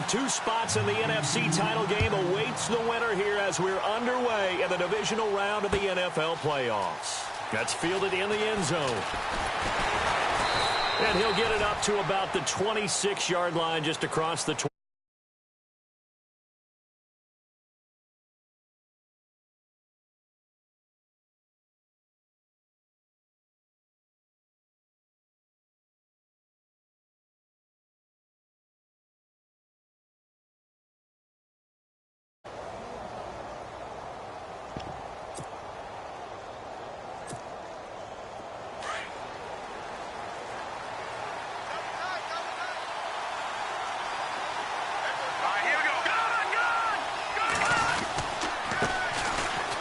of two spots in the NFC title game awaits the winner here as we're underway in the divisional round of the NFL playoffs. That's fielded in the end zone. And he'll get it up to about the 26-yard line just across the 20.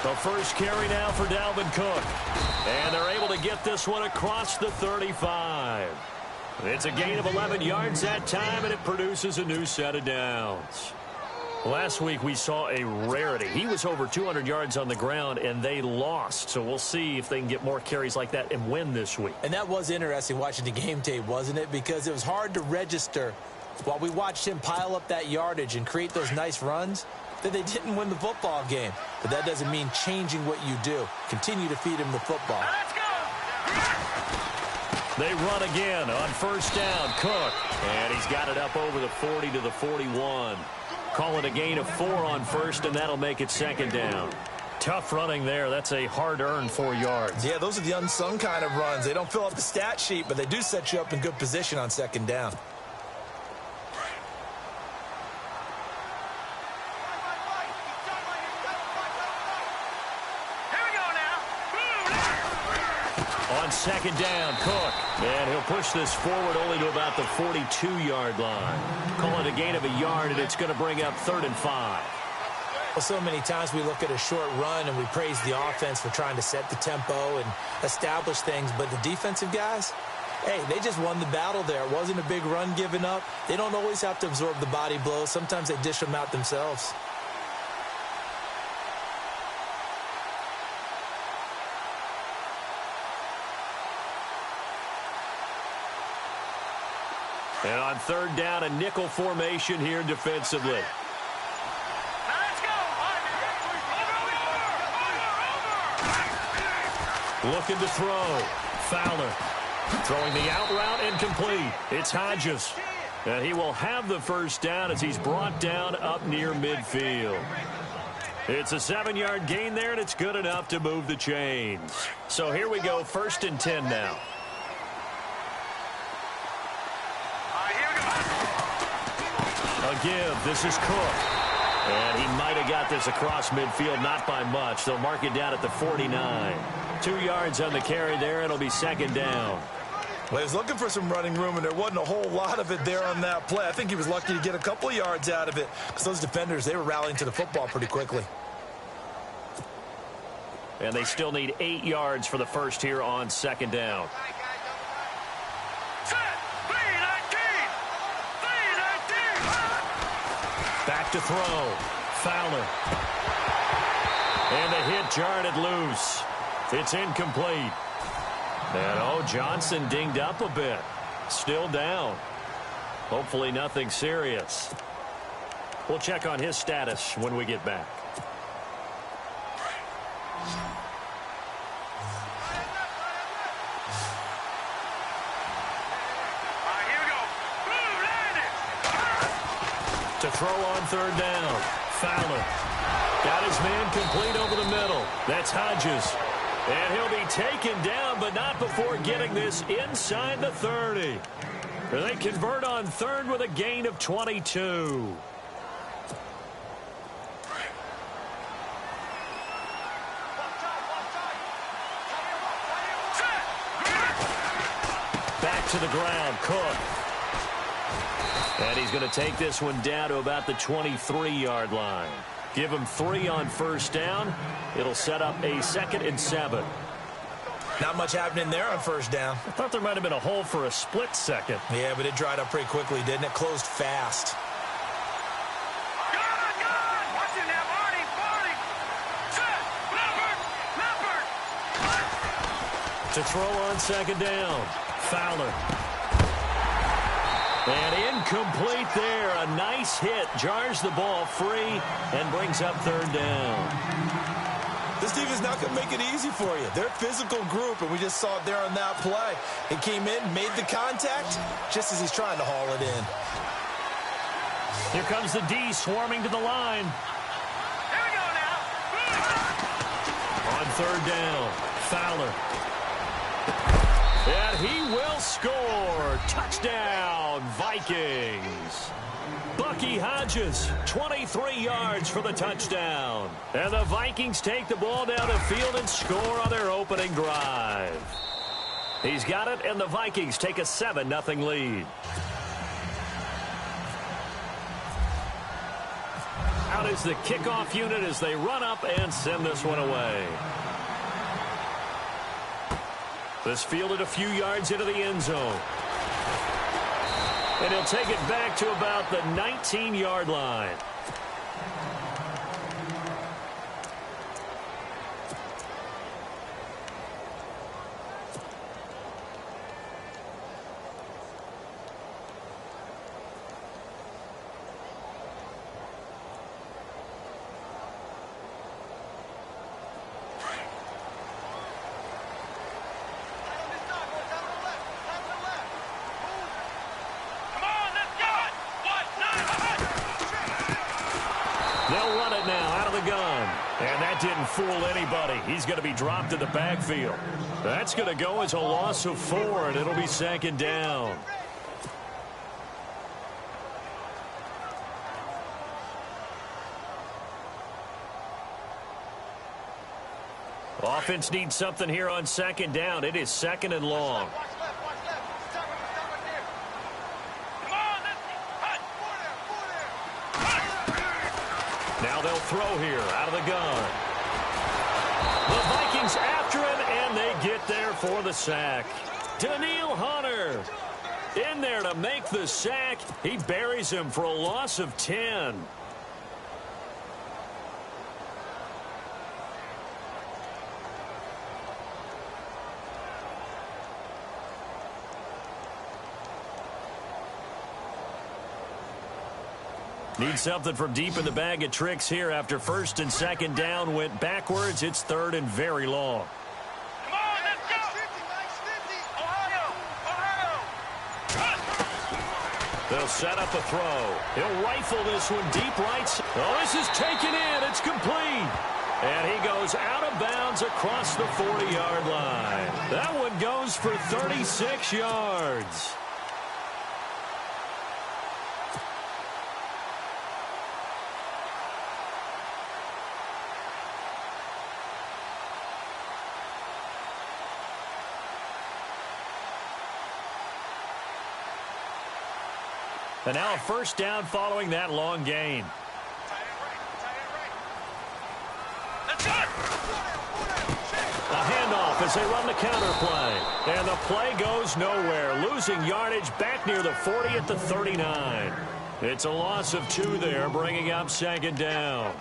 The first carry now for Dalvin Cook. And they're able to get this one across the 35. It's a gain of 11 yards that time, and it produces a new set of downs. Last week we saw a rarity. He was over 200 yards on the ground, and they lost. So we'll see if they can get more carries like that and win this week. And that was interesting watching the game tape, wasn't it? Because it was hard to register while we watched him pile up that yardage and create those nice runs that they didn't win the football game. But that doesn't mean changing what you do. Continue to feed him the football. Let's go! They run again on first down. Cook. And he's got it up over the 40 to the 41. Call it a gain of 4 on first, and that'll make it second down. Tough running there. That's a hard-earned 4 yards. Yeah, those are the unsung kind of runs. They don't fill up the stat sheet, but they do set you up in good position on second down. On second down, Cook. And he'll push this forward only to about the 42-yard line. Call it a gain of a yard, and it's going to bring up 3rd and 5. Well, so many times we look at a short run and we praise the offense for trying to set the tempo and establish things. But the defensive guys, hey, they just won the battle there. It wasn't a big run given up. They don't always have to absorb the body blows. Sometimes they dish them out themselves. And on third down, a nickel formation here defensively. Let's go! Looking to throw. Fowler throwing the out route and complete. It's Hodges. And he will have the first down as he's brought down up near midfield. It's a 7-yard gain there, and it's good enough to move the chains. So here we go, 1st and 10 now. A give. This is Cook. And he might have got this across midfield, not by much. They'll mark it down at the 49. 2 yards on the carry there. It'll be second down. Well, he was looking for some running room, and there wasn't a whole lot of it there on that play. I think he was lucky to get a couple of yards out of it because those defenders, they were rallying to the football pretty quickly. And they still need 8 yards for the first here on second down. Back to throw. Fowler. And the hit jarred it loose. It's incomplete. And, Johnson dinged up a bit. Still down. Hopefully nothing serious. We'll check on his status when we get back. To throw on third down. Fowler. Got his man complete over the middle. That's Hodges. And he'll be taken down, but not before getting this inside the 30. They convert on third with a gain of 22. Back to the ground, Cook. And he's going to take this one down to about the 23-yard line. Give him 3 on first down. It'll set up a 2nd and 7. Not much happening there on first down. I thought there might have been a hole for a split second. Yeah, but it dried up pretty quickly, didn't it? Closed fast. To throw on second down. Fowler. And incomplete there. A nice hit. Jars the ball free and brings up third down. This team is not going to make it easy for you. They're a physical group, and we just saw it there on that play. He came in, made the contact, just as he's trying to haul it in. Here comes the D swarming to the line. Here we go now. On third down, Fowler. And he will score. Touchdown, Vikings. Bucky Hodges, 23 yards for the touchdown. And the Vikings take the ball down the field and score on their opening drive. He's got it, and the Vikings take a 7-0 lead. Out is the kickoff unit as they run up and send this one away. This fielded a few yards into the end zone. And he'll take it back to about the 19-yard line. They'll run it now out of the gun. And that didn't fool anybody. He's going to be dropped in the backfield. That's going to go as a loss of 4, and it'll be second down. Offense needs something here on second down. It is second and long. Now they'll throw here out of the gun. The Vikings after him, and they get there for the sack. Daniil Hunter in there to make the sack. He buries him for a loss of 10. Need something from deep in the bag of tricks here after first and second down went backwards. It's third and very long. Come on, let's go. Ohio. They'll set up a throw. He'll rifle this one deep right. Oh, this is taken in. It's complete. And he goes out of bounds across the 40-yard line. That one goes for 36 yards. And now a first down following that long gain. A handoff as they run the counter play. And the play goes nowhere. Losing yardage back near the 40 at the 39. It's a loss of 2 there, bringing up second down.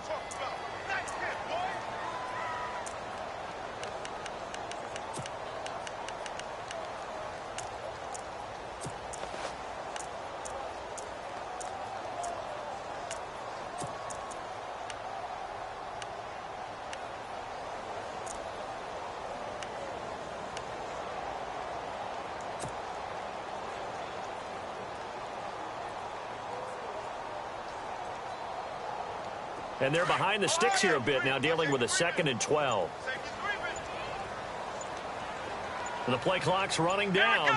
And they're behind the sticks here a bit now, dealing with a 2nd and 12. And the play clock's running down.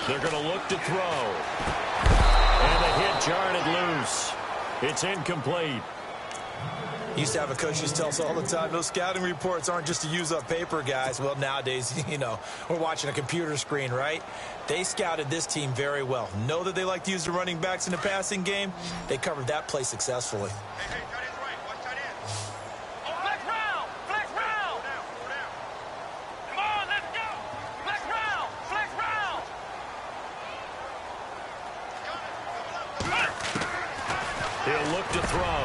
They're going to look to throw. And the hit jarred it loose. It's incomplete. Used to have a coach who used to tell us all the time, those scouting reports aren't just to use up paper, guys. Well, nowadays, you know, we're watching a computer screen, right? They scouted this team very well. Know that they like to use the running backs in the passing game. They covered that play successfully. Hey, tight end's right. Watch tight end. Flex round. Flex round. Go down. Come on, let's go. Flex round. Flex round. He'll look to throw.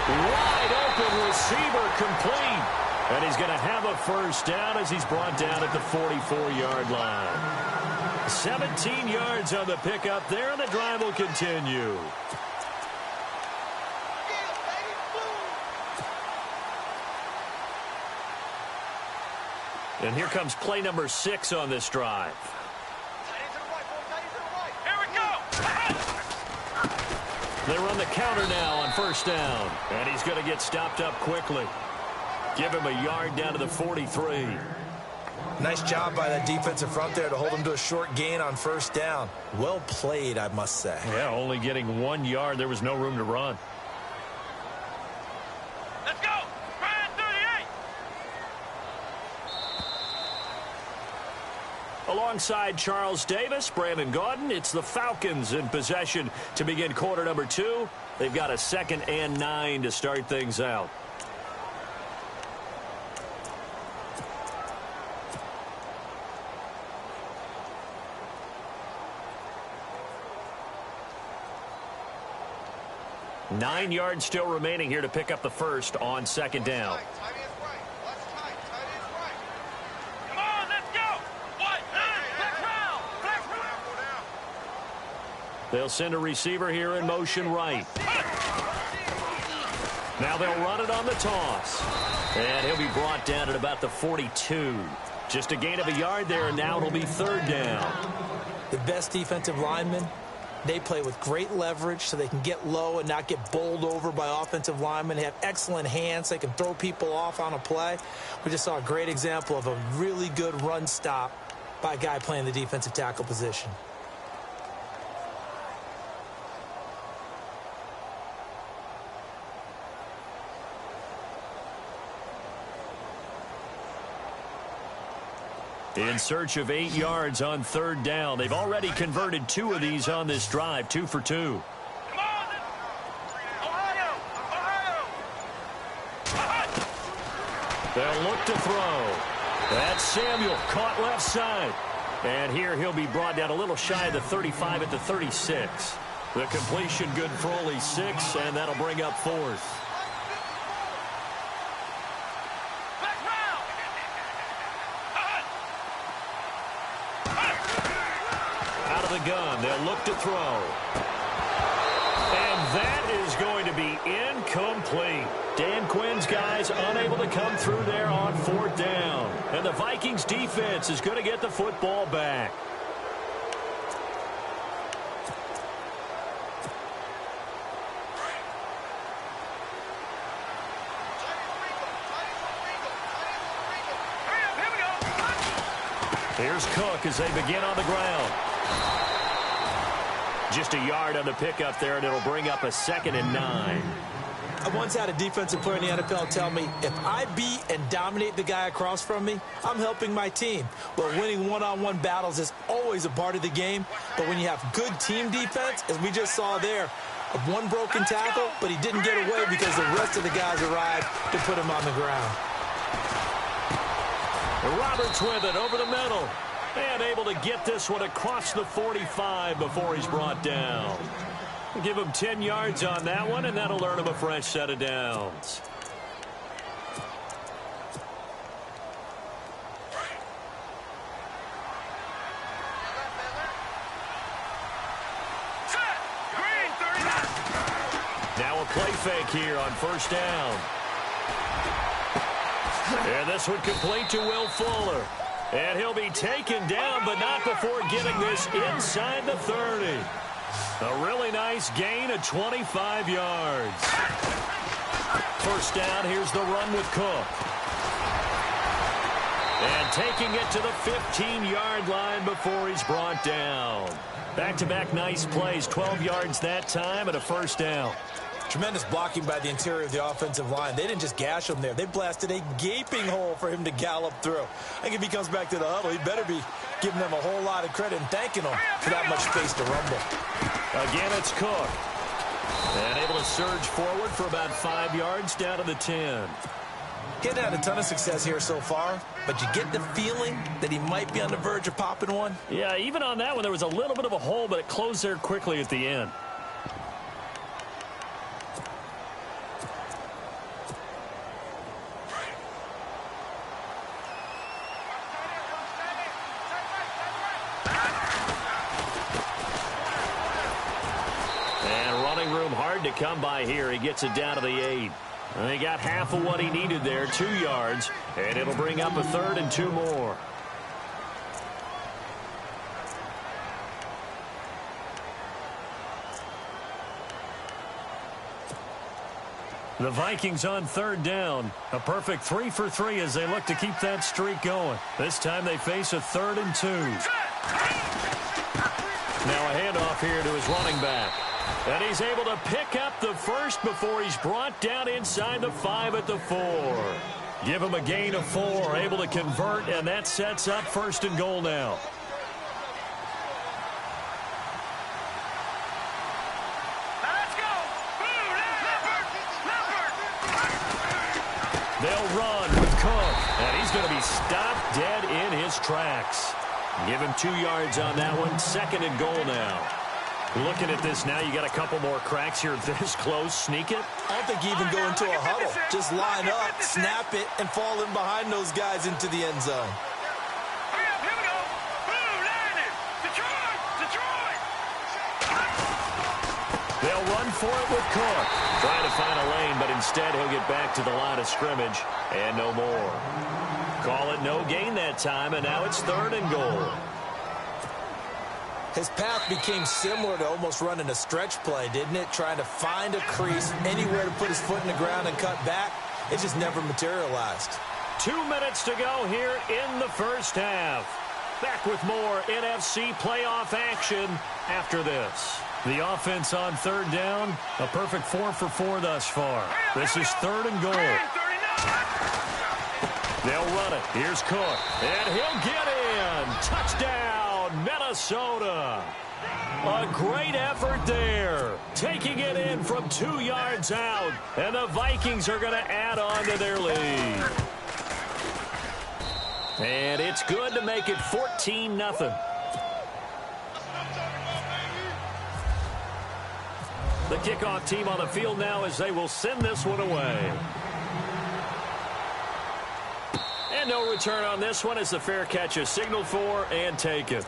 Wide open receiver complete. And he's going to have a first down as he's brought down at the 44-yard line. 17 yards on the pickup there, and the drive will continue. And here comes play number 6 on this drive. Here we go. They run the counter now on first down. And he's going to get stopped up quickly. Give him a yard down to the 43. Nice job by that defensive front there to hold him to a short gain on first down. Well played, I must say. Yeah, only getting 1 yard. There was no room to run. Let's go. Ryan 38. Alongside Charles Davis, Brandon Gaudin, it's the Falcons in possession to begin quarter number 2. They've got a 2nd and 9 to start things out. Nine yards still remaining here to pick up the first on second down. Come on, let's go. What? Flex round. Flex round. They'll send a receiver here in motion right. Now they'll run it on the toss. And he'll be brought down at about the 42. Just a gain of a yard there, and now it'll be third down. The best defensive linemen, they play with great leverage so they can get low and not get bowled over by offensive linemen. They have excellent hands. They can throw people off on a play. We just saw a great example of a really good run stop by a guy playing the defensive tackle position. In search of 8 yards on third down. They've already converted 2 of these on this drive, 2 for 2. Come on. Ohio. They'll look to throw. That's Samuel, caught left side. And here he'll be brought down a little shy of the 35 at the 36. The completion good for only 6, and that'll bring up fourth. The gun. They'll look to throw. And that is going to be incomplete. Dan Quinn's guys unable to come through there on fourth down. And the Vikings defense is going to get the football back. Here's Cook as they begin on the ground. Just a yard on the pickup there, and it'll bring up a 2nd and 9. I once had a defensive player in the NFL tell me, if I beat and dominate the guy across from me, I'm helping my team. Well, winning one-on-one battles is always a part of the game, but when you have good team defense, as we just saw there, one broken tackle, but he didn't get away because the rest of the guys arrived to put him on the ground. Roberts with it over the middle. And able to get this one across the 45 before he's brought down. Give him 10 yards on that one, and that'll earn him a fresh set of downs. Now a play fake here on first down. And this one complete to Will Fuller. And he'll be taken down, but not before getting this inside the 30. A really nice gain of 25 yards. First down, here's the run with Cook. And taking it to the 15-yard line before he's brought down. Back-to-back nice plays, 12 yards that time and a first down. Tremendous blocking by the interior of the offensive line. They didn't just gash him there. They blasted a gaping hole for him to gallop through. I think if he comes back to the huddle, he better be giving them a whole lot of credit and thanking them for that much space to rumble. Again, it's Cook. And able to surge forward for about 5 yards down to the 10. He hasn't had a ton of success here so far, but you get the feeling that he might be on the verge of popping one. Yeah, even on that one, there was a little bit of a hole, but it closed there quickly at the end. to come by here. He gets it down to the 8. And he got half of what he needed there, 2 yards, and it'll bring up a 3rd and 2 more. The Vikings on 3rd down. A perfect 3 for 3 as they look to keep that streak going. This time they face a 3rd and 2. Now a handoff here to his running back. And he's able to pick up the first before he's brought down inside the 5 at the 4. Give him a gain of 4, able to convert, and that sets up 1st and goal now. They'll run with Cook, and he's going to be stopped dead in his tracks. Give him 2 yards on that one. 2nd and goal now. Looking at this now, you got a couple more cracks here this close. Sneak it? I don't think you even go into a huddle. Just line up, snap it, and fall in behind those guys into the end zone. Here we go. Boom, landed. Detroit. They'll run for it with Cook. Trying to find a lane, but instead he'll get back to the line of scrimmage and no more. Call it no gain that time, and now it's 3rd and goal. His path became similar to almost running a stretch play, didn't it? Trying to find a crease, anywhere to put his foot in the ground and cut back. It just never materialized. 2 minutes to go here in the first half. Back with more NFC playoff action after this. The offense on 3rd down, a perfect 4 for 4 thus far. This is 3rd and goal. They'll run it. Here's Cook, and he'll get in. Touchdown, Minnesota. A great effort there. Taking it in from 2 yards out, and the Vikings are going to add on to their lead. And it's good to make it 14-0. The kickoff team on the field now as they will send this one away. And no return on this one as the fair catch is signaled for and taken.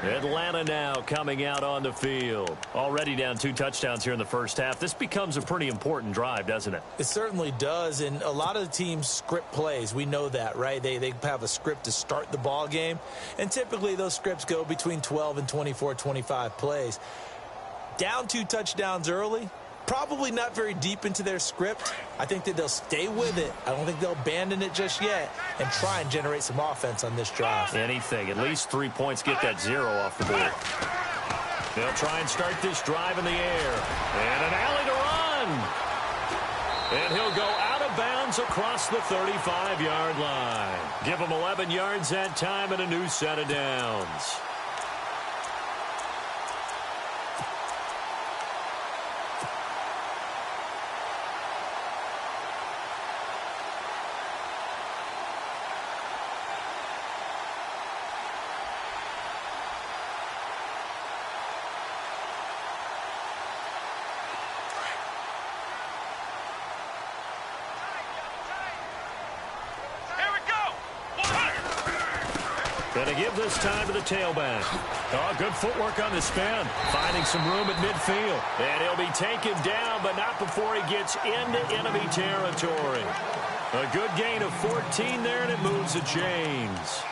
Atlanta now coming out on the field. Already down 2 touchdowns here in the first half. This becomes a pretty important drive, doesn't it? It certainly does, and a lot of the teams script plays. We know that, right? They have a script to start the ball game, and typically those scripts go between 12 and 24, 25 plays. Down 2 touchdowns early, probably not very deep into their script. I think that they'll stay with it. I don't think they'll abandon it just yet and try and generate some offense on this drive. Anything. At least 3 points. Get that 0 off the board. They'll try and start this drive in the air. And an alley to run. And he'll go out of bounds across the 35-yard line. Give him 11 yards that time and a new set of downs. Going to give this time to the tailback. Oh, good footwork on the spin. Finding some room at midfield. And he'll be taken down, but not before he gets into enemy territory. A good gain of 14 there, and it moves the chains.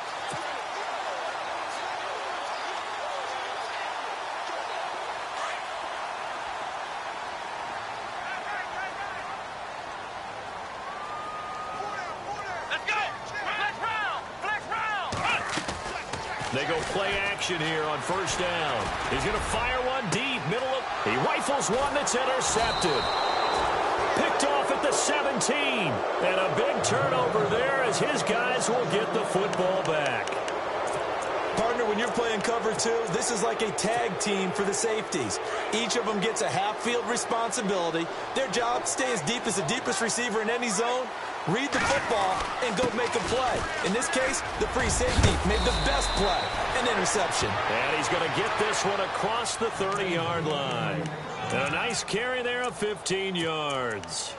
They go play action here on first down. He's going to fire one deep, middle of... He rifles one that's intercepted. Picked off at the 17. And a big turnover there as his guys will get the football back. Partner, when you're playing cover 2, this is like a tag team for the safeties. Each of them gets a half-field responsibility. Their job, stay as deep as the deepest receiver in any zone, read the football, and go make a play. In this case, the free safety made the best play, an interception. And he's going to get this one across the 30-yard line. And a nice carry there of 15 yards.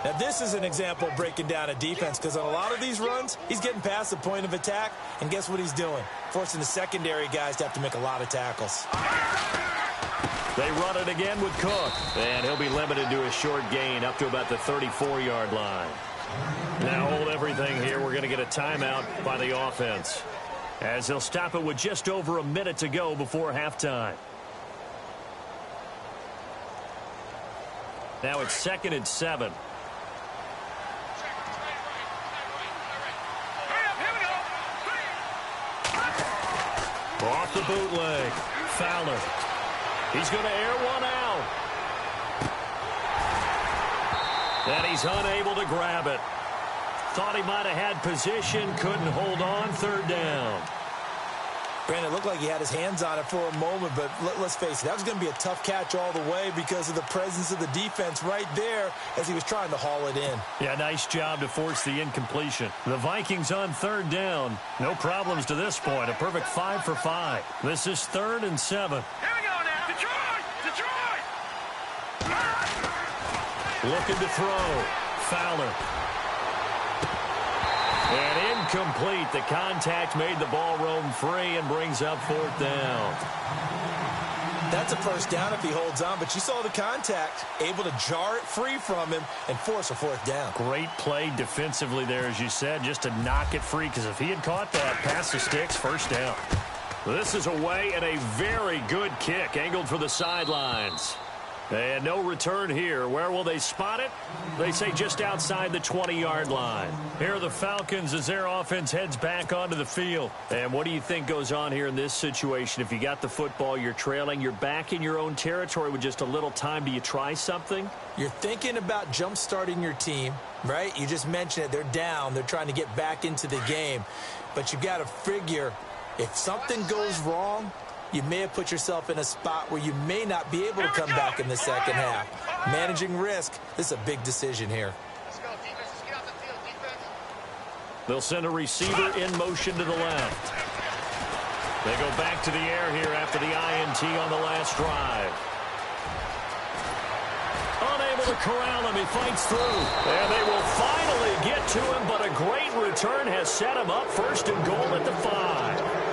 Now, this is an example of breaking down a defense because on a lot of these runs, he's getting past the point of attack, and guess what he's doing? Forcing the secondary guys to have to make a lot of tackles. They run it again with Cook. And he'll be limited to a short gain up to about the 34-yard line. Now hold everything here. We're going to get a timeout by the offense, as they'll stop it with just over a minute to go before halftime. Now it's 2nd and 7. Off the bootleg. Fowler. He's going to air one out. And he's unable to grab it. Thought he might have had position. Couldn't hold on. 3rd down. Brandon, it looked like he had his hands on it for a moment, but let's face it, that was going to be a tough catch all the way because of the presence of the defense right there as he was trying to haul it in. Yeah, nice job to force the incompletion. The Vikings on 3rd down. No problems to this point. A perfect 5 for 5. This is 3rd and 7. Here we go now. Detroit! Detroit! Looking to throw. Fowler. And incomplete. The contact made the ball roam free and brings up 4th down. That's a 1st down if he holds on, but you saw the contact, able to jar it free from him and force a 4th down. Great play defensively there, as you said, just to knock it free, because if he had caught that, pass the sticks, 1st down. This is away and a very good kick, angled for the sidelines. And no return here. Where will they spot it? They say just outside the 20-yard line. Here are the Falcons as their offense heads back onto the field. And what do you think goes on here in this situation? If you got the football, you're trailing, you're back in your own territory with just a little time. Do you try something? You're thinking about jump-starting your team, right? You just mentioned it. They're down. They're trying to get back into the game. But you got to figure if something goes wrong, you may have put yourself in a spot where you may not be able to come back in the second half. Managing risk, this is a big decision here. Let's go, defense. Let's get out the field, defense. They'll send a receiver in motion to the left. They go back to the air here after the INT on the last drive. Unable to corral him. He fights through. And they will finally get to him, but a great return has set him up 1st and goal at the 5.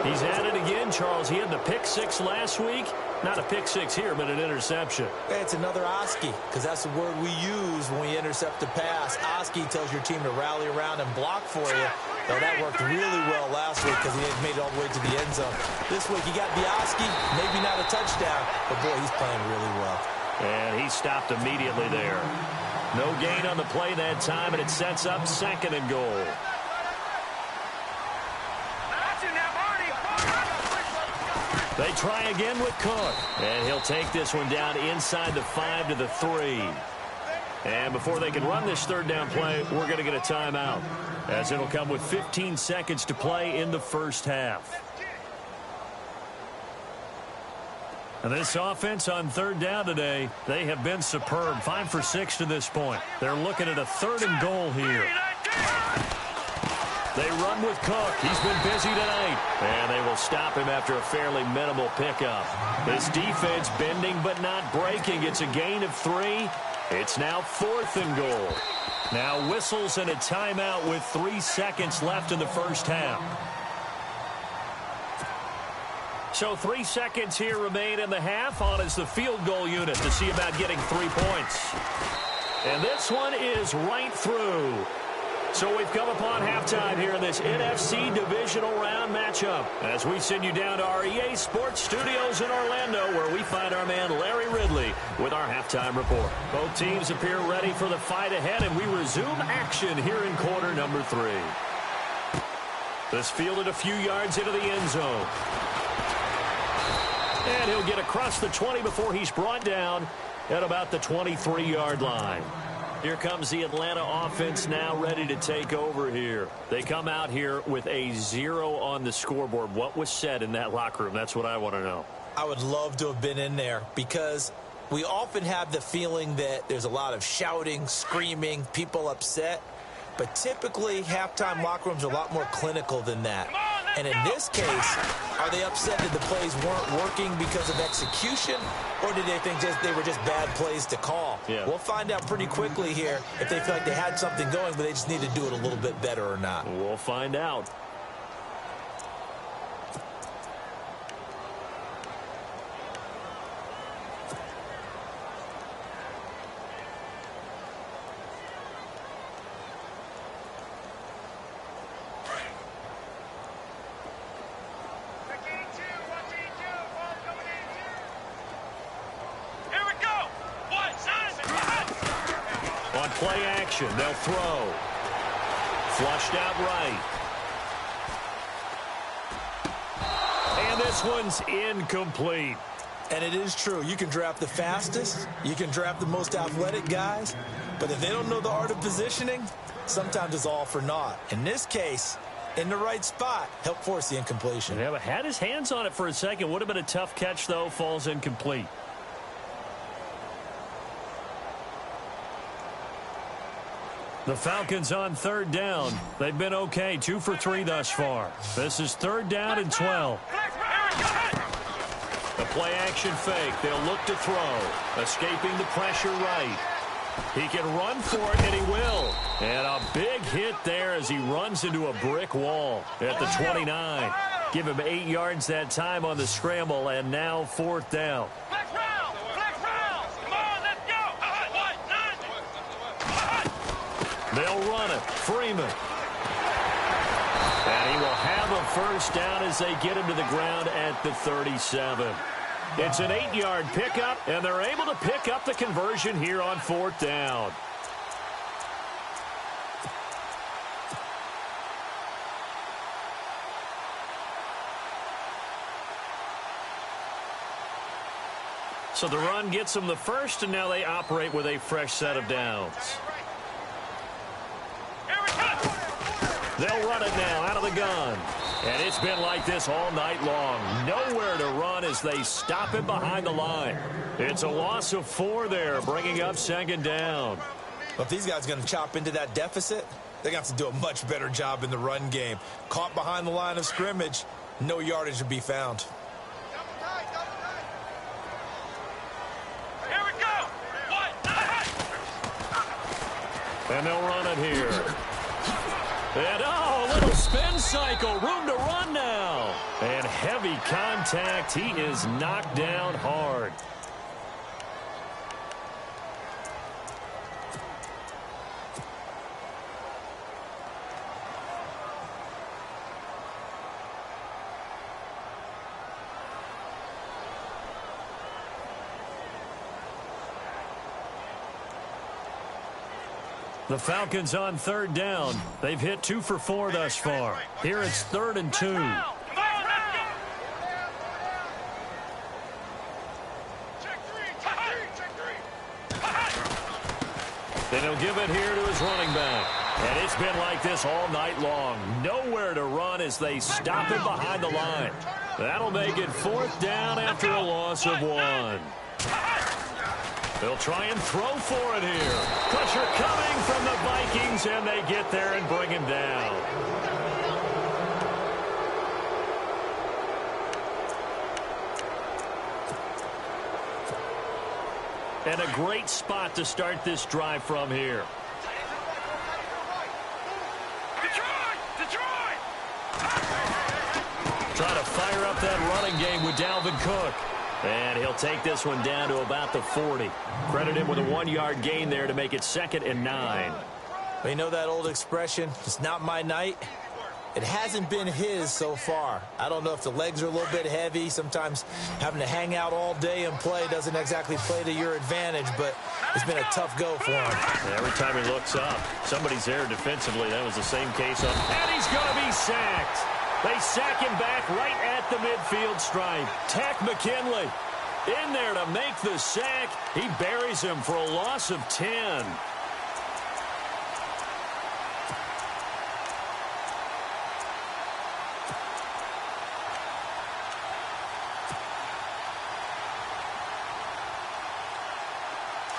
He's at it again, Charles. He had the pick 6 last week. Not a pick 6 here, but an interception. Hey, it's another Oski, because that's the word we use when we intercept a pass. Oski tells your team to rally around and block for you. Now, that worked really well last week because he had made it all the way to the end zone. This week, you got the Oski, maybe not a touchdown, but, boy, he's playing really well. And he stopped immediately there. No gain on the play that time, and it sets up 2nd and goal. They try again with Cook. And he'll take this one down inside the 5 to the 3. And before they can run this 3rd down play, we're going to get a timeout, as it'll come with 15 seconds to play in the 1st half. And this offense on 3rd down today, they have been superb. 5 for 6 to this point. They're looking at a 3rd and goal here. They run with Cook. He's been busy tonight. And they will stop him after a fairly minimal pickup. This defense bending but not breaking. It's a gain of 3. It's now 4th and goal. Now whistles and a timeout with 3 seconds left in the 1st half. So 3 seconds here remain in the half. On is the field goal unit to see about getting 3 points. And this one is right through. So we've come upon halftime here in this NFC Divisional Round matchup, as we send you down to our EA Sports Studios in Orlando, where we find our man Larry Ridley with our halftime report. Both teams appear ready for the fight ahead, and we resume action here in quarter number 3. This fielded a few yards into the end zone. And he'll get across the 20 before he's brought down at about the 23-yard line. Here comes the Atlanta offense now ready to take over here. They come out here with a 0 on the scoreboard. What was said in that locker room? That's what I want to know. I would love to have been in there, because we often have the feeling that there's a lot of shouting, screaming, people upset. But typically, halftime locker rooms are a lot more clinical than that. And in this case, are they upset that the plays weren't working because of execution, or did they think they were just bad plays to call? Yeah. We'll find out pretty quickly here if they feel like they had something going, but they just need to do it a little bit better or not. We'll find out. Play action. They'll throw. Flushed out right. And this one's incomplete. And it is true. You can draft the fastest. You can draft the most athletic guys. But if they don't know the art of positioning, sometimes it's all for naught. In this case, in the right spot, helped force the incompletion. Yeah, but had his hands on it for a second. Would have been a tough catch, though. Falls incomplete. The Falcons on third down. They've been okay, 2 for 3 thus far. This is third down and 12. The play action fake. They'll look to throw. Escaping the pressure right. He can run for it, and he will. And a big hit there as he runs into a brick wall at the 29. Give him 8 yards that time on the scramble, and now fourth down. They'll run it. Freeman. And he will have a first down as they get him to the ground at the 37. It's an 8-yard pickup, and they're able to pick up the conversion here on fourth down. So the run gets them the first, and now they operate with a fresh set of downs. They'll run it now out of the gun. And it's been like this all night long. Nowhere to run as they stop him behind the line. It's a loss of 4 there, bringing up second down. But if these guys are going to chop into that deficit, they're going to have to do a much better job in the run game. Caught behind the line of scrimmage, no yardage to be found. Here we go. And they'll run it here. And, oh, a little spin cycle. Room to run now. And heavy contact. He is knocked down hard. The Falcons on third down. They've hit 2 for 4 thus far. Here it's 3rd and 2. Then he'll give it here to his running back. And it's been like this all night long. Nowhere to run as they stop him behind the line. That'll make it 4th down after a loss of 1. They'll try and throw for it here. Pressure coming from the Vikings, and they get there and bring him down. And a great spot to start this drive from here. Detroit! Trying to fire up that running game with Dalvin Cook. And he'll take this one down to about the 40. Credit him with a 1-yard gain there to make it 2nd and 9. Well, you know that old expression, it's not my night? It hasn't been his so far. I don't know if the legs are a little bit heavy. Sometimes having to hang out all day and play doesn't exactly play to your advantage, but it's been a tough go for him. Every time he looks up, somebody's there defensively. That was the same case on. And he's going to be sacked. They sack him back right at the midfield stripe. Tack McKinley in there to make the sack. He buries him for a loss of 10.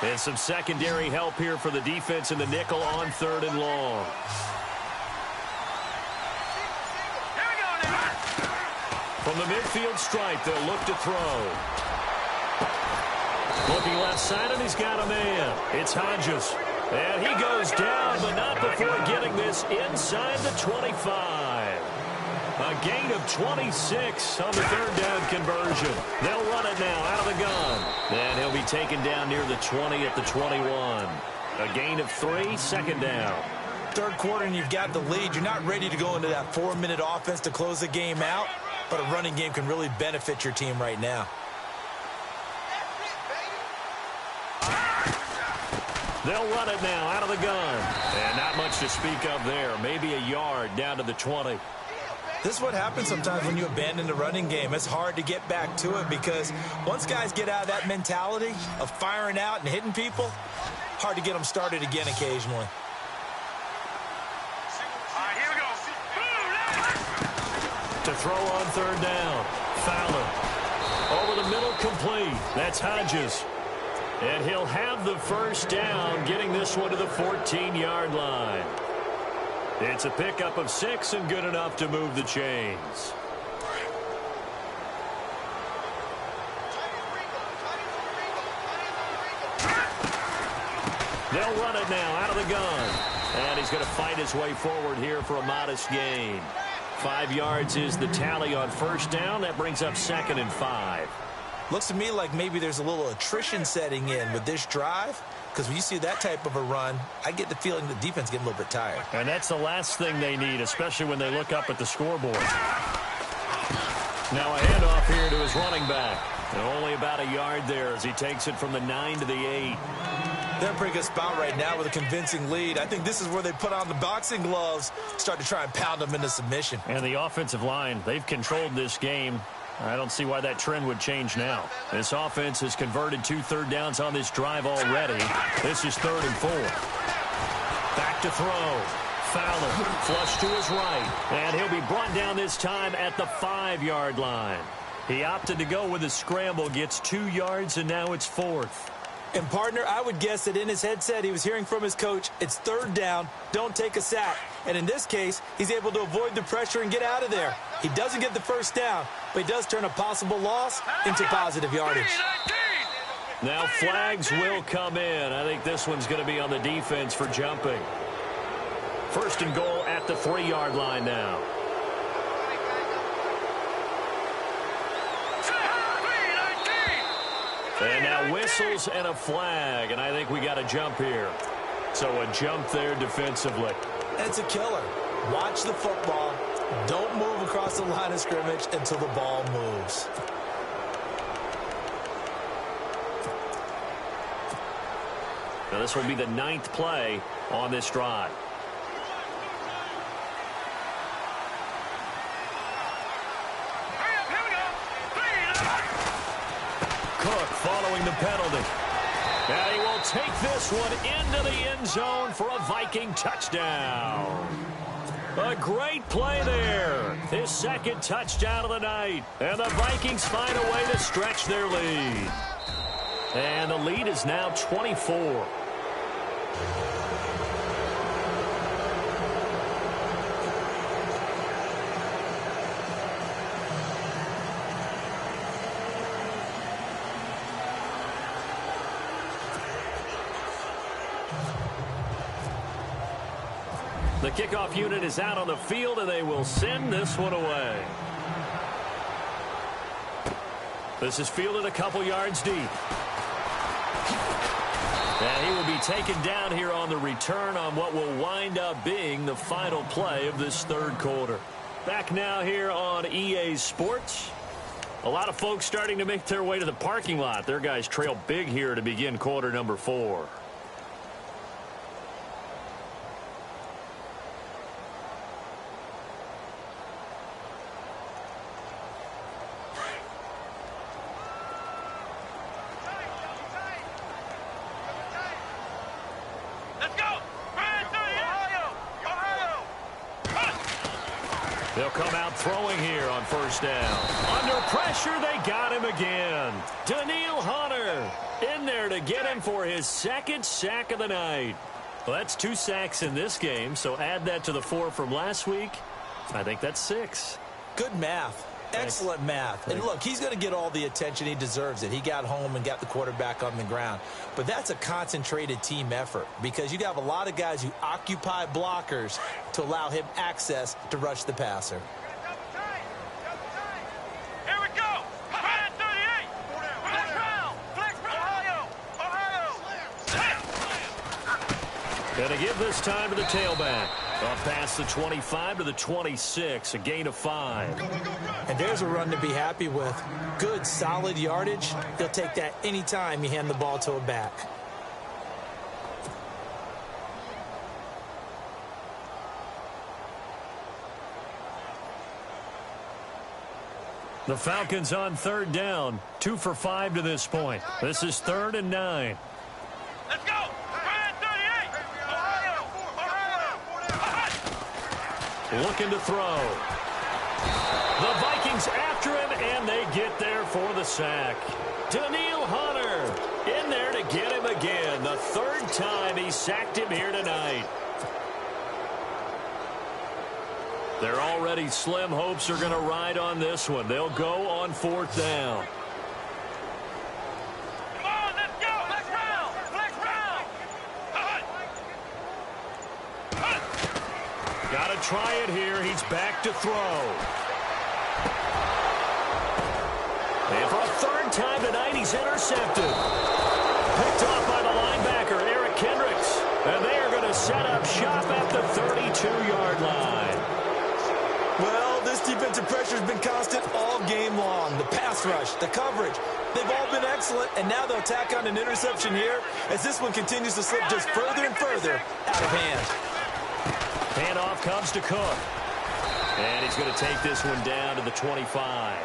And some secondary help here for the defense in the nickel on 3rd and long. From the midfield stripe, they'll look to throw. Looking left side, and he's got a man. It's Hodges. And he goes down, but not before getting this inside the 25. A gain of 26 on the 3rd down conversion. They'll run it now out of the gun. And he'll be taken down near the 20 at the 21. A gain of 3, 2nd down. 3rd quarter and you've got the lead. You're not ready to go into that 4-minute offense to close the game out, but a running game can really benefit your team right now. They'll run it now out of the gun. And not much to speak of there. Maybe a yard down to the 20. This is what happens sometimes when you abandon the running game. It's hard to get back to it because once guys get out of that mentality of firing out and hitting people, hard to get them started again occasionally. Here we go. To throw on third down. Fowler. Over the middle, complete. That's Hodges. And he'll have the first down, getting this one to the 14-yard line. It's a pickup of 6 and good enough to move the chains. They'll run it now out of the gun. And he's going to fight his way forward here for a modest gain. 5 yards is the tally on first down. That brings up 2nd and 5. Looks to me like maybe there's a little attrition setting in with this drive, because when you see that type of a run, I get the feeling the defense getting a little bit tired. And that's the last thing they need, especially when they look up at the scoreboard. Now a handoff here to his running back. And only about a yard there as he takes it from the 9 to the 8. They're in a pretty good spot right now with a convincing lead. I think this is where they put on the boxing gloves, start to try and pound them into submission. And the offensive line, they've controlled this game. I don't see why that trend would change now. This offense has converted 2 third downs on this drive already. This is 3rd and 4. Back to throw. Fowler flush to his right. And he'll be brought down this time at the 5-yard line. He opted to go with a scramble, gets 2 yards, and now it's 4th. And, partner, I would guess that in his headset he was hearing from his coach, it's 3rd down, don't take a sack. And in this case, he's able to avoid the pressure and get out of there. He doesn't get the first down, but he does turn a possible loss into positive yardage. Now flags will come in. I think this one's going to be on the defense for jumping. 1st and goal at the 3-yard line now. And now whistles and a flag, and I think we got a jump here. So a jump there defensively. It's a killer. Watch the football. Don't move across the line of scrimmage until the ball moves. Now this will be the 9th play on this drive. Cook following the penalty. And he will take this one into the end zone for a Viking touchdown. A great play there. His 2nd touchdown of the night. And the Vikings find a way to stretch their lead. And the lead is now 24. The kickoff unit is out on the field, and they will send this one away. This is fielded a couple yards deep. And he will be taken down here on the return on what will wind up being the final play of this 3rd quarter. Back now here on EA Sports. A lot of folks starting to make their way to the parking lot. Their guys trail big here to begin quarter number 4. They'll come out throwing here on 1st down. Under pressure, they got him again. Daniil Hunter in there to get him for his 2nd sack of the night. Well, that's 2 sacks in this game, so add that to the 4 from last week. I think that's 6. Good math. Excellent math. And look, he's going to get all the attention. He deserves it. He got home and got the quarterback on the ground. But that's a concentrated team effort because you have a lot of guys who occupy blockers to allow him access to rush the passer. Here we go. 38. Flex round. Ohio. Going to give this time to the tailback. Up past the 25 to the 26, a gain of 5. And there's a run to be happy with. Good, solid yardage. He'll take that anytime you hand the ball to a back. The Falcons on third down, 2 for 5 to this point. This is 3rd and 9. Let's go. Brand 38. Looking to throw. The Vikings after him, and they get there for the sack. Daniil Hunter in there to get him again. The 3rd time he sacked him here tonight. Their already slim hopes are going to ride on this one. They'll go on 4th down. Come on, let's go. Flex round. Flex round. Got to try it here. He's back to throw. And for a 3rd time tonight, he's intercepted. Picked off by the linebacker, Eric Kendricks. And they are going to set up shop at the 32-yard line. Well, this defensive pressure has been constant all game long. The pass rush, the coverage, they've all been excellent, and now they'll tack on an interception here as this one continues to slip just further and further out of hand. Handoff comes to Cook. And he's going to take this one down to the 25.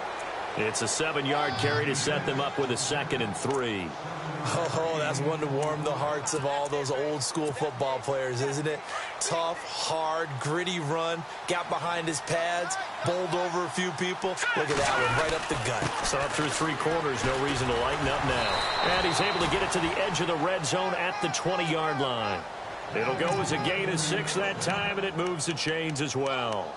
It's a 7-yard carry to set them up with a 2nd and 3. Oh, that's one to warm the hearts of all those old-school football players, isn't it? Tough, hard, gritty run, got behind his pads, bowled over a few people. Look at that one, right up the gut. So up through 3 quarters, no reason to lighten up now. And he's able to get it to the edge of the red zone at the 20-yard line. It'll go as a gain of 6 that time, and it moves the chains as well.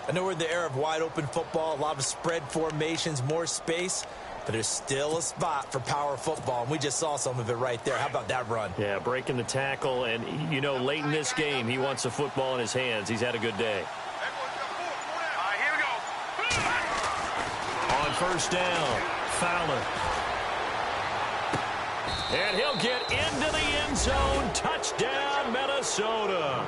I know we're in the era of wide-open football, a lot of spread formations, more space, but there's still a spot for power football, and we just saw some of it right there. How about that run? Yeah, breaking the tackle, and, you know, late in this game, he wants the football in his hands. He's had a good day. All right, here we go. On 1st down, Fowler. And he'll get into the end zone. Touchdown, Minnesota.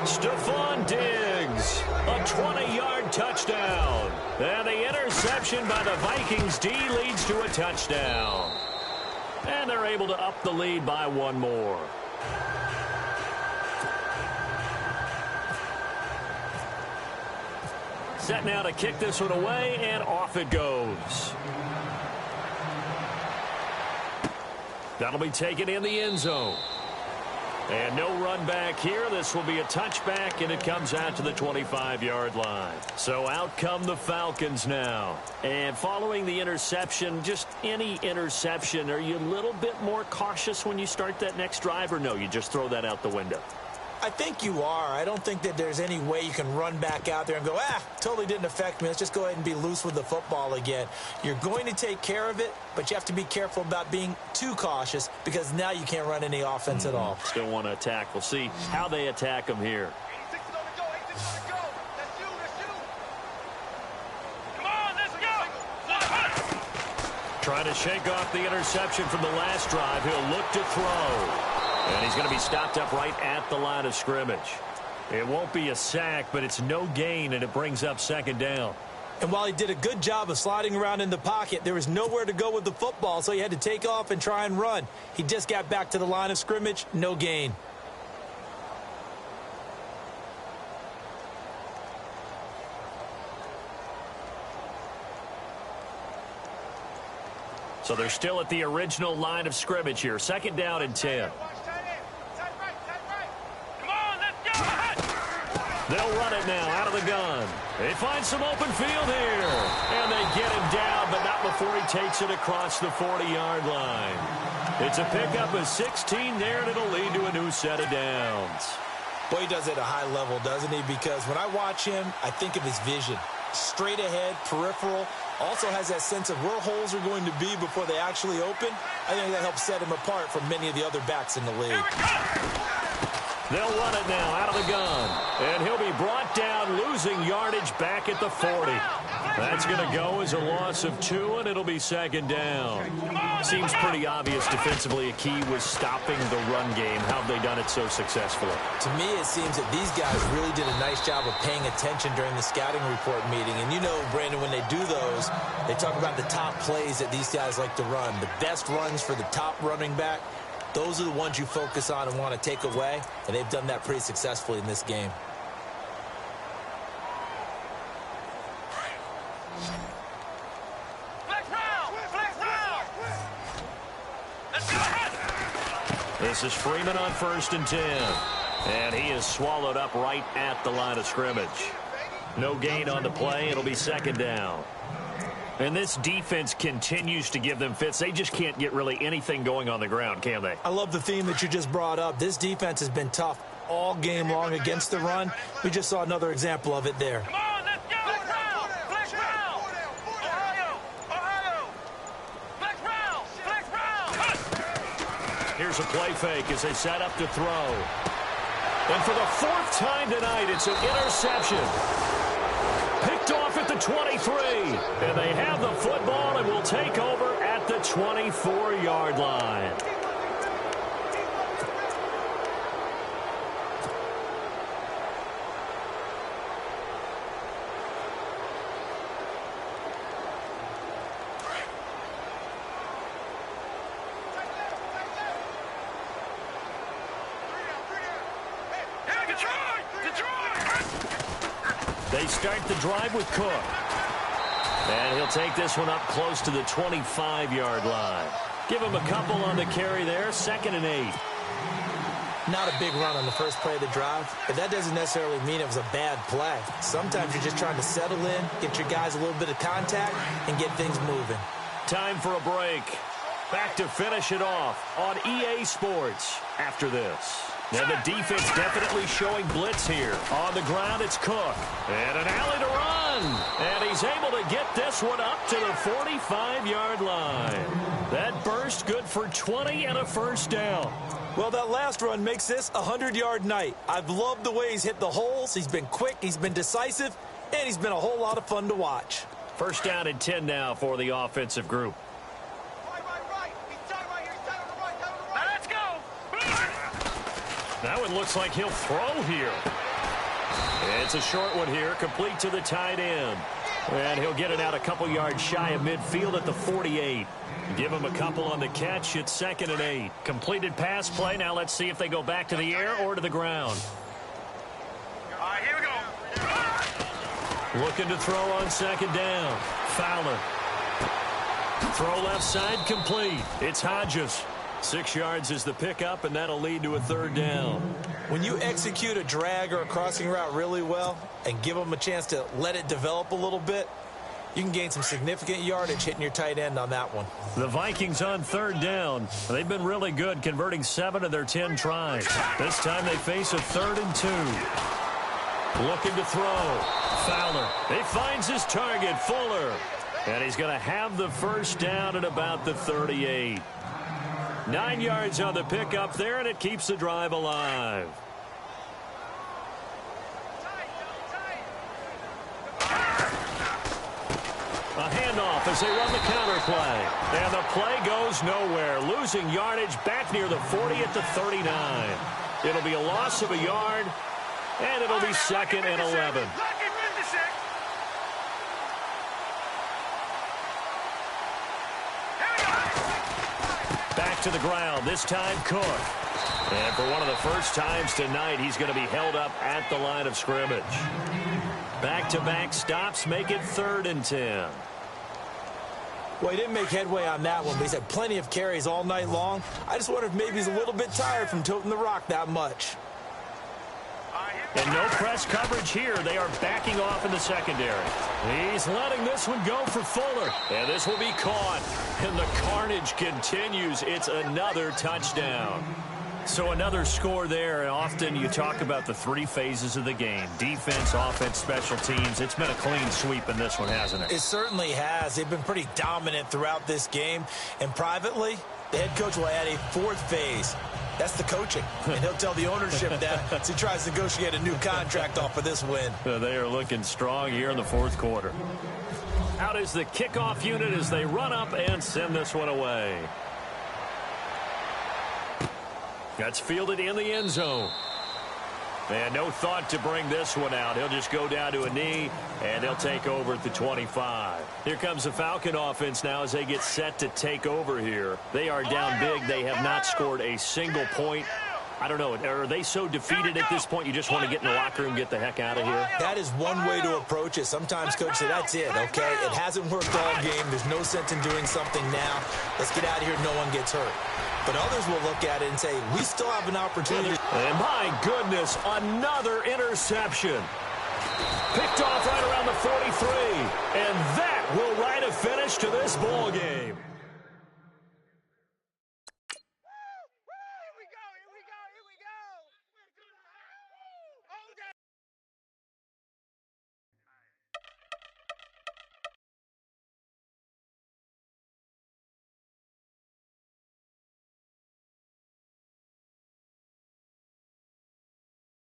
Stephon Diggs, a 20-yard touchdown. And the interception by the Vikings D leads to a touchdown. And they're able to up the lead by 1 more. Set now to kick this one away, and off it goes. That'll be taken in the end zone. And no run back here. This will be a touchback, and it comes out to the 25-yard line. So out come the Falcons now. And following the interception, just any interception, are you a little bit more cautious when you start that next drive, or no, you just throw that out the window? I think you are. I don't think that there's any way you can run back out there and go, totally didn't affect me. Let's just go ahead and be loose with the football again. You're going to take care of it, but you have to be careful about being too cautious because now you can't run any offense at all. Still want to attack. We'll see how they attack them here. 86 is on the go. 86 is on the go. Let's shoot. Let's shoot. Come on, let's go. Trying to shake off the interception from the last drive. He'll look to throw. And he's going to be stopped up right at the line of scrimmage. It won't be a sack, but it's no gain, and it brings up 2nd down. And while he did a good job of sliding around in the pocket, there was nowhere to go with the football, so he had to take off and try and run. He just got back to the line of scrimmage, no gain. So they're still at the original line of scrimmage here. 2nd down and 10. They'll run it now out of the gun. They find some open field here. And they get him down, but not before he takes it across the 40-yard line. It's a pickup of 16 there, and it'll lead to a new set of downs. Boy, he does it at a high level, doesn't he? Because when I watch him, I think of his vision. Straight ahead, peripheral. Also has that sense of where holes are going to be before they actually open. I think that helps set him apart from many of the other backs in the league. They'll run it now out of the gun. And he'll be brought down, losing yardage back at the 40. That's going to go as a loss of 2, and it'll be 2nd down. Seems pretty obvious defensively a key was stopping the run game. How have they done it so successfully? To me, it seems that these guys really did a nice job of paying attention during the scouting report meeting. And you know, Brandon, when they do those, they talk about the top plays that these guys like to run. The best runs for the top running back. Those are the ones you focus on and want to take away, and they've done that pretty successfully in this game. This is Freeman on 1st and 10. And he is swallowed up right at the line of scrimmage. No gain on the play. It'll be 2nd down. And this defense continues to give them fits. They just can't get really anything going on the ground, can they? I love the theme that you just brought up. This defense has been tough all game long against the run. We just saw another example of it there. Come on, let's go. Flex round. Ohio. Flex round. Here's a play fake as they set up to throw. And for the 4th time tonight, it's an interception. Picked off at the 23. And they have the football and will take over at the 24-yard line. They start the drive with Cook. And he'll take this one up close to the 25-yard line. Give him a couple on the carry there. 2nd and 8. Not a big run on the first play of the drive, but that doesn't necessarily mean it was a bad play. Sometimes you're just trying to settle in, get your guys a little bit of contact, and get things moving. Time for a break. Back to finish it off on EA Sports after this. And the defense definitely showing blitz here. On the ground, it's Cook. And an alley to run. And he's able to get this one up to the 45-yard line. That burst good for 20 and a 1st down. Well, that last run makes this a 100-yard night. I've loved the way he's hit the holes. He's been quick, he's been decisive, and he's been a whole lot of fun to watch. 1st down and 10 now for the offensive group. That one looks like he'll throw here. It's a short one here, complete to the tight end. And he'll get it out a couple yards shy of midfield at the 48. Give him a couple on the catch. It's 2nd and 8. Completed pass play. Now let's see if they go back to the air or to the ground. All right, here we go. Looking to throw on 2nd down. Fowler. Throw left side, complete. It's Hodges. 6 yards is the pickup, and that'll lead to a 3rd down. When you execute a drag or a crossing route really well and give them a chance to let it develop a little bit, you can gain some significant yardage hitting your tight end on that one. The Vikings on 3rd down. They've been really good, converting 7 of their 10 tries. This time they face a 3rd and 2. Looking to throw. Fowler. He finds his target, Fuller. And he's going to have the 1st down at about the 38. 9 yards on the pickup there, and it keeps the drive alive. A handoff as they run the counter play. And the play goes nowhere. Losing yardage back near the 40 at the 39. It'll be a loss of a yard, and it'll be 2nd and 11. Back to the ground, this time Cook. And for one of the first times tonight, he's going to be held up at the line of scrimmage. Back-to-back stops make it 3rd and 10. Well, he didn't make headway on that one, but he's had plenty of carries all night long. I just wonder if maybe he's a little bit tired from toting the rock that much. And no press coverage here. They are backing off in the secondary. He's letting this one go for Fuller. And this will be caught. And the carnage continues. It's another touchdown. So another score there. And often you talk about the 3 phases of the game. Defense, offense, special teams. It's been a clean sweep in this one, hasn't it? It certainly has. They've been pretty dominant throughout this game. And privately, the head coach will add a 4th phase. That's the coaching. And he'll tell the ownership that as he tries to negotiate a new contract off of this win. They are looking strong here in the 4th quarter. Out is the kickoff unit as they run up and send this one away. That's fielded in the end zone. And no thought to bring this one out. He'll just go down to a knee, and they'll take over at the 25. Here comes the Falcon offense now as they get set to take over here. They are down big. They have not scored a single point. I don't know. Are they so defeated at this point you just want to get in the locker room and get the heck out of here? That is one way to approach it. Sometimes coaches say, that's it, okay? It hasn't worked all game. There's no sense in doing something now. Let's get out of here. No one gets hurt. But others will look at it and say, we still have an opportunity. And my goodness, another interception. Picked off right around the 43. And that will write a finish to this ball game.